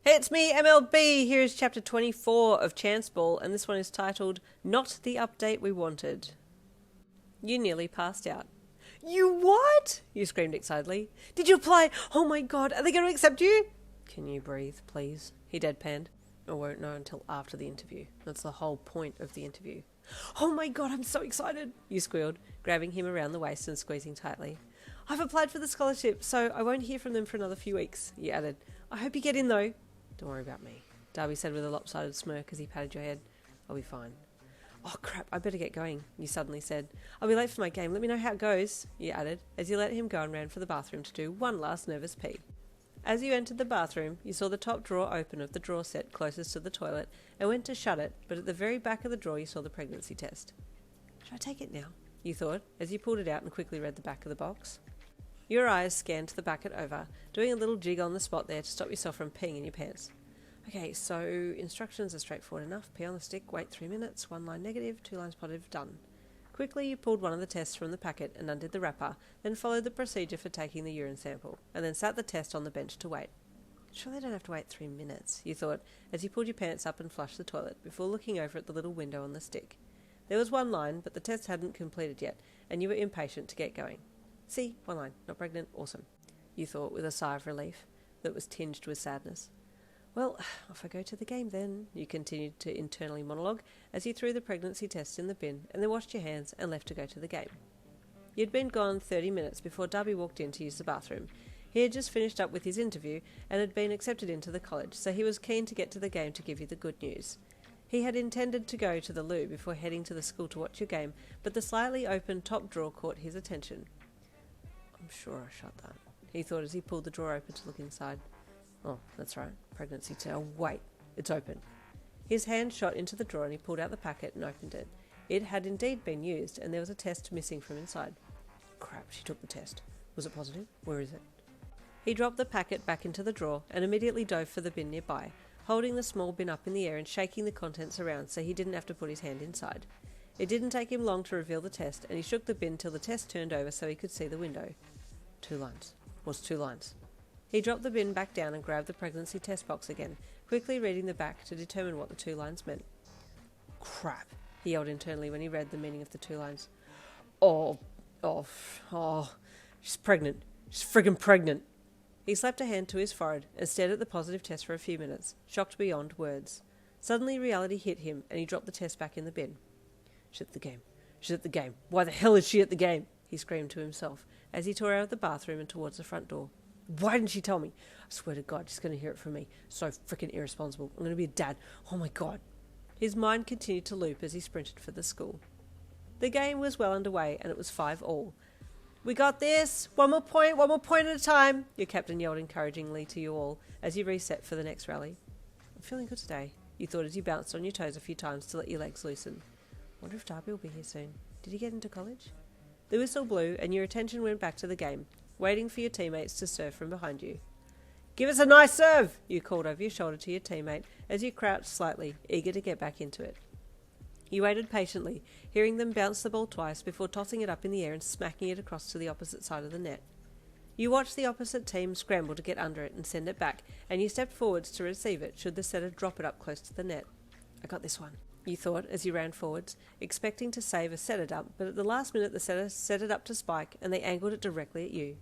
Hey, it's me, MLB. Here is chapter 24 of Chance Ball, and this one is titled, Not the Update We Wanted. You nearly passed out. You what? You screamed excitedly. Did you apply? Oh my god, are they going to accept you? Can you breathe, please? He deadpanned. I won't know until after the interview. That's the whole point of the interview. Oh my god, I'm so excited, you squealed, grabbing him around the waist and squeezing tightly. I've applied for the scholarship, so I won't hear from them for another few weeks, you added. I hope you get in, though. Don't worry about me, Dabi said with a lopsided smirk as he patted your head. I'll be fine. Oh crap, I better get going, you suddenly said. I'll be late for my game, let me know how it goes, you added, as you let him go and ran for the bathroom to do one last nervous pee. As you entered the bathroom, you saw the top drawer open of the drawer set closest to the toilet and went to shut it, but at the very back of the drawer you saw the pregnancy test. Should I take it now? You thought, as you pulled it out and quickly read the back of the box. Your eyes scanned the back over, doing a little jig on the spot there to stop yourself from peeing in your pants. Okay, so instructions are straightforward enough. Pee on the stick, wait 3 minutes, 1 line negative, 2 lines positive, done. Quickly you pulled one of the tests from the packet and undid the wrapper, then followed the procedure for taking the urine sample, and then sat the test on the bench to wait. Surely I don't have to wait 3 minutes, you thought, as you pulled your pants up and flushed the toilet, before looking over at the little window on the stick. There was 1 line, but the test hadn't completed yet, and you were impatient to get going. See, 1 line, not pregnant, awesome, you thought with a sigh of relief that was tinged with sadness. Well, off I go to the game then, you continued to internally monologue as you threw the pregnancy test in the bin and then washed your hands and left to go to the game. You'd been gone 30 minutes before Dabi walked in to use the bathroom. He had just finished up with his interview and had been accepted into the college, so he was keen to get to the game to give you the good news. He had intended to go to the loo before heading to the school to watch your game, but the slightly open top drawer caught his attention. I'm sure I shut that, he thought as he pulled the drawer open to look inside. Oh, that's right, pregnancy test. Oh, wait, it's open. His hand shot into the drawer and he pulled out the packet and opened it. It had indeed been used, and there was a test missing from inside. Crap, she took the test. Was it positive? Where is it? He dropped the packet back into the drawer and immediately dove for the bin nearby, holding the small bin up in the air and shaking the contents around so he didn't have to put his hand inside. It didn't take him long to reveal the test, and he shook the bin till the test turned over so he could see the window. 2 lines. What's 2 lines? He dropped the bin back down and grabbed the pregnancy test box again, quickly reading the back to determine what the 2 lines meant. Crap, he yelled internally when he read the meaning of the 2 lines. Oh, she's pregnant. She's friggin' pregnant. He slapped a hand to his forehead and stared at the positive test for a few minutes, shocked beyond words. Suddenly reality hit him and he dropped the test back in the bin. She's at the game. She's at the game. Why the hell is she at the game? He screamed to himself as he tore out of the bathroom and towards the front door. Why didn't she tell me? I swear to God, she's going to hear it from me. So frickin' irresponsible. I'm going to be a dad. Oh my God. His mind continued to loop as he sprinted for the school. The game was well underway and it was 5-all. We got this. One more point at a time, your captain yelled encouragingly to you all as you reset for the next rally. I'm feeling good today, you thought as you bounced on your toes a few times to let your legs loosen. Wonder if Dabi will be here soon. Did he get into college? The whistle blew and your attention went back to the game, waiting for your teammates to serve from behind you. Give us a nice serve, you called over your shoulder to your teammate as you crouched slightly, eager to get back into it. You waited patiently, hearing them bounce the ball twice before tossing it up in the air and smacking it across to the opposite side of the net. You watched the opposite team scramble to get under it and send it back, and you stepped forwards to receive it should the setter drop it up close to the net. I got this one, you thought as you ran forwards, expecting to save a setter dump, but at the last minute the setter set it up to spike and they angled it directly at you.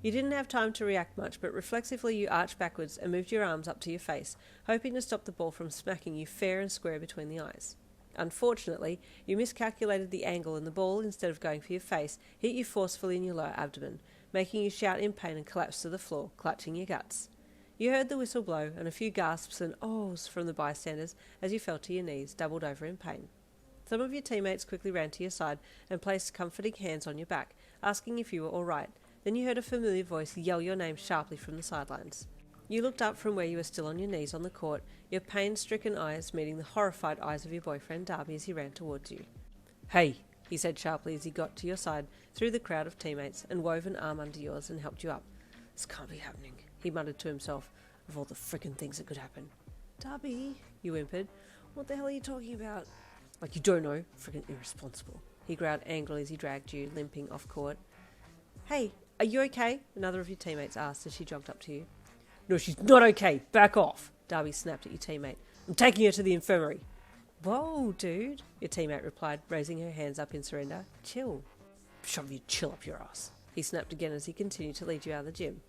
You didn't have time to react much, but reflexively you arched backwards and moved your arms up to your face, hoping to stop the ball from smacking you fair and square between the eyes. Unfortunately, you miscalculated the angle and the ball, instead of going for your face, hit you forcefully in your lower abdomen, making you shout in pain and collapse to the floor, clutching your guts. You heard the whistle blow and a few gasps and ohs from the bystanders as you fell to your knees, doubled over in pain. Some of your teammates quickly ran to your side and placed comforting hands on your back, asking if you were all right. Then you heard a familiar voice yell your name sharply from the sidelines. You looked up from where you were still on your knees on the court, your pain-stricken eyes meeting the horrified eyes of your boyfriend Dabi as he ran towards you. Hey, he said sharply as he got to your side through the crowd of teammates and wove an arm under yours and helped you up. This can't be happening, he muttered to himself, of all the frickin' things that could happen. Dabi, you whimpered, what the hell are you talking about? Like you don't know, frickin' irresponsible, he growled angrily as he dragged you, limping off court. Hey, are you okay? Another of your teammates asked as she jogged up to you. No, she's not okay. Back off, Dabi snapped at your teammate. I'm taking her to the infirmary. Whoa, dude, your teammate replied, raising her hands up in surrender. Chill. Shove your chill up your ass, he snapped again as he continued to lead you out of the gym.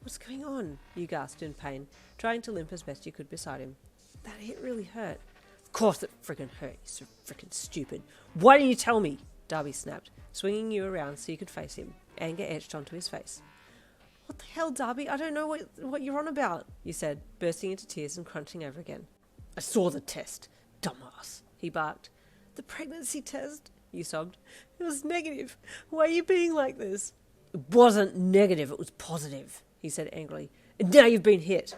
What's going on? You gasped in pain, trying to limp as best you could beside him. That hit really hurt. Of course it frickin' hurt, you so frickin' stupid. Why didn't you tell me? Dabi snapped, swinging you around so you could face him, anger etched onto his face. What the hell, Dabi? I don't know what you're on about, you said, bursting into tears and crunching over again. I saw the test, dumbass, he barked. The pregnancy test? You sobbed. It was negative. Why are you being like this? It wasn't negative, it was positive, he said angrily. And now you've been hit.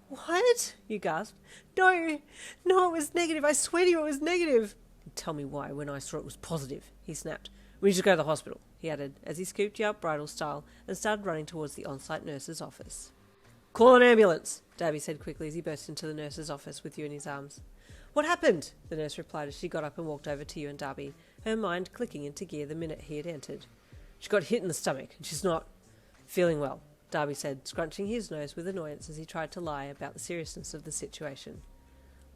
What? You gasped. No, it was negative. I swear to you it was negative. Tell me why when I saw it was positive, he snapped. We need to go to the hospital, he added, as he scooped you up bridal style and started running towards the on-site nurse's office. Call an ambulance, Dabi said quickly as he burst into the nurse's office with you in his arms. What happened? The nurse replied as she got up and walked over to you and Dabi, her mind clicking into gear the minute he had entered. She got hit in the stomach and she's not feeling well, Dabi said, scrunching his nose with annoyance as he tried to lie about the seriousness of the situation.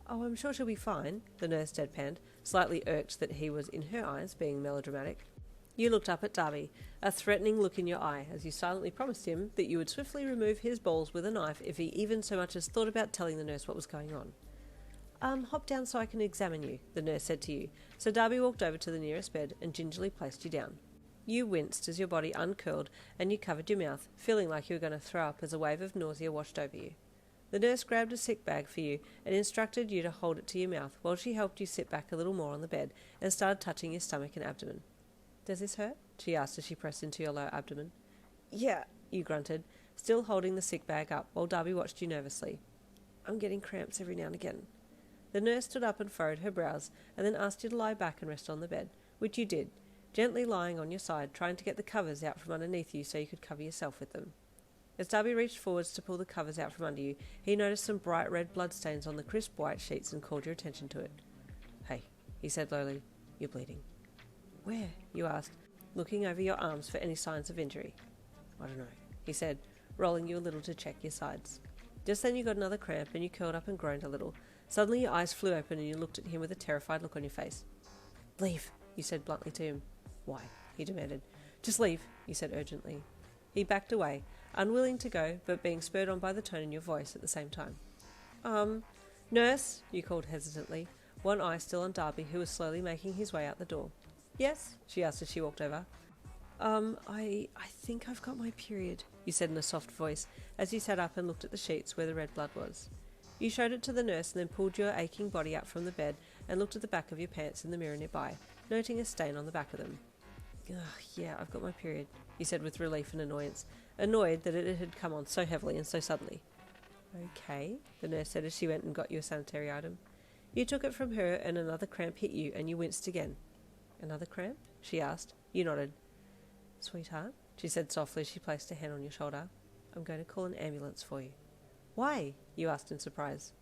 Oh, I'm sure she'll be fine, the nurse deadpanned, slightly irked that he was, in her eyes, being melodramatic. You looked up at Dabi, a threatening look in your eye, as you silently promised him that you would swiftly remove his balls with a knife if he even so much as thought about telling the nurse what was going on. Hop down so I can examine you, the nurse said to you, so Dabi walked over to the nearest bed and gingerly placed you down. You winced as your body uncurled and you covered your mouth, feeling like you were going to throw up as a wave of nausea washed over you. The nurse grabbed a sick bag for you and instructed you to hold it to your mouth while she helped you sit back a little more on the bed and started touching your stomach and abdomen. Does this hurt? She asked as she pressed into your lower abdomen. Yeah, you grunted, still holding the sick bag up while Dabi watched you nervously. I'm getting cramps every now and again. The nurse stood up and furrowed her brows and then asked you to lie back and rest on the bed, which you did, gently lying on your side, trying to get the covers out from underneath you so you could cover yourself with them. As Dabi reached forwards to pull the covers out from under you, he noticed some bright red bloodstains on the crisp white sheets and called your attention to it. Hey, he said lowly, you're bleeding. Where? You asked, looking over your arms for any signs of injury. I don't know, he said, rolling you a little to check your sides. Just then you got another cramp and you curled up and groaned a little. Suddenly your eyes flew open and you looked at him with a terrified look on your face. Leave, you said bluntly to him. Why? He demanded. Just leave, you said urgently. He backed away, unwilling to go, but being spurred on by the tone in your voice at the same time. Nurse, you called hesitantly, one eye still on Dabi, who was slowly making his way out the door. Yes, she asked as she walked over. I think I've got my period, you said in a soft voice, as you sat up and looked at the sheets where the red blood was. You showed it to the nurse and then pulled your aching body up from the bed and looked at the back of your pants in the mirror nearby, noting a stain on the back of them. Yeah, I've got my period, you said with relief and annoyance, annoyed that it had come on so heavily and so suddenly. Okay, the nurse said as she went and got you a sanitary item. You took it from her and another cramp hit you and you winced again. Another cramp? She asked. You nodded. Sweetheart, she said softly as she placed a hand on your shoulder. I'm going to call an ambulance for you. Why? You asked in surprise.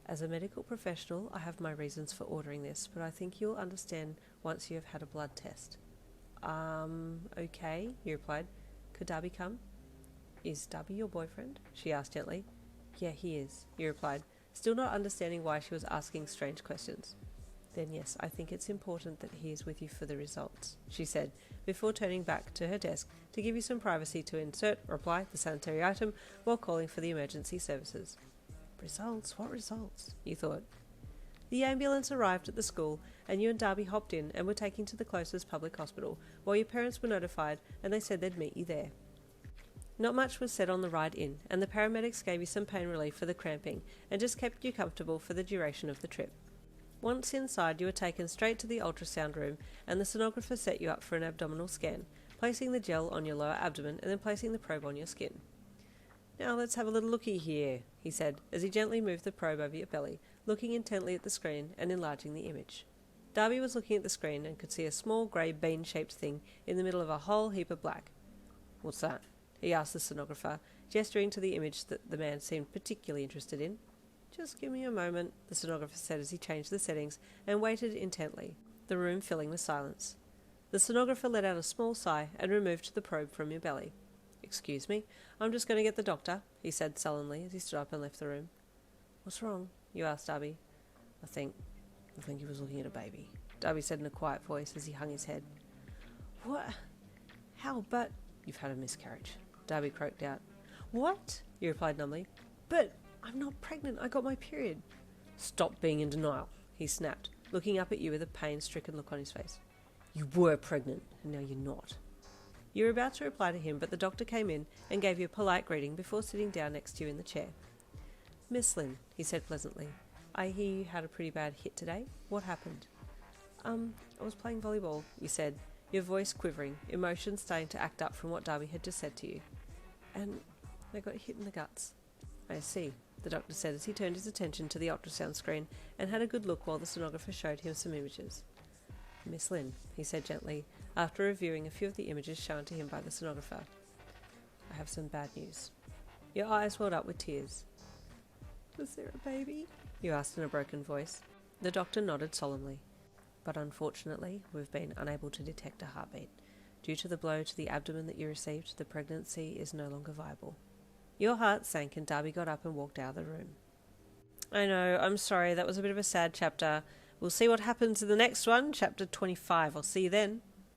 As a medical professional, I have my reasons for ordering this, but I think you'll understand once you have had a blood test. Okay, you replied. Could Dabi come? Is Dabi your boyfriend? She asked gently. Yeah, he is, you replied, still not understanding why she was asking strange questions. Then yes, I think it's important that he is with you for the results, she said, before turning back to her desk to give you some privacy to insert or apply the sanitary item while calling for the emergency services. Results? What results? You thought. The ambulance arrived at the school and you and Dabi hopped in and were taken to the closest public hospital, while your parents were notified and they said they'd meet you there. Not much was said on the ride in, and the paramedics gave you some pain relief for the cramping and just kept you comfortable for the duration of the trip. Once inside, you were taken straight to the ultrasound room and the sonographer set you up for an abdominal scan, placing the gel on your lower abdomen and then placing the probe on your skin. Now let's have a little looky here, he said, as he gently moved the probe over your belly, looking intently at the screen and enlarging the image. Dabi was looking at the screen and could see a small grey bean-shaped thing in the middle of a whole heap of black. What's that? He asked the sonographer, gesturing to the image that the man seemed particularly interested in. Just give me a moment, the sonographer said as he changed the settings and waited intently, the room filling with silence. The sonographer let out a small sigh and removed the probe from your belly. Excuse me, I'm just going to get the doctor, he said sullenly as he stood up and left the room. What's wrong? You asked Dabi. I think he was looking at a baby, Dabi said in a quiet voice as he hung his head. What? How? But... You've had a miscarriage, Dabi croaked out. What? You replied numbly. But I'm not pregnant. I got my period. Stop being in denial, he snapped, looking up at you with a pain-stricken look on his face. You were pregnant, and now you're not. You were about to reply to him, but the doctor came in and gave you a polite greeting before sitting down next to you in the chair. Miss Lynn, he said pleasantly, I hear you had a pretty bad hit today. What happened? I was playing volleyball, you said, your voice quivering, emotions starting to act up from what Dabi had just said to you. And I got hit in the guts. I see, the doctor said as he turned his attention to the ultrasound screen and had a good look while the sonographer showed him some images. Miss Lynn, he said gently, after reviewing a few of the images shown to him by the sonographer. I have some bad news. Your eyes welled up with tears. Was there a baby? You asked in a broken voice. The doctor nodded solemnly. But unfortunately, we've been unable to detect a heartbeat. Due to the blow to the abdomen that you received, the pregnancy is no longer viable. Your heart sank and Dabi got up and walked out of the room. I know, I'm sorry, that was a bit of a sad chapter. We'll see what happens in the next one, chapter 25. I'll see you then.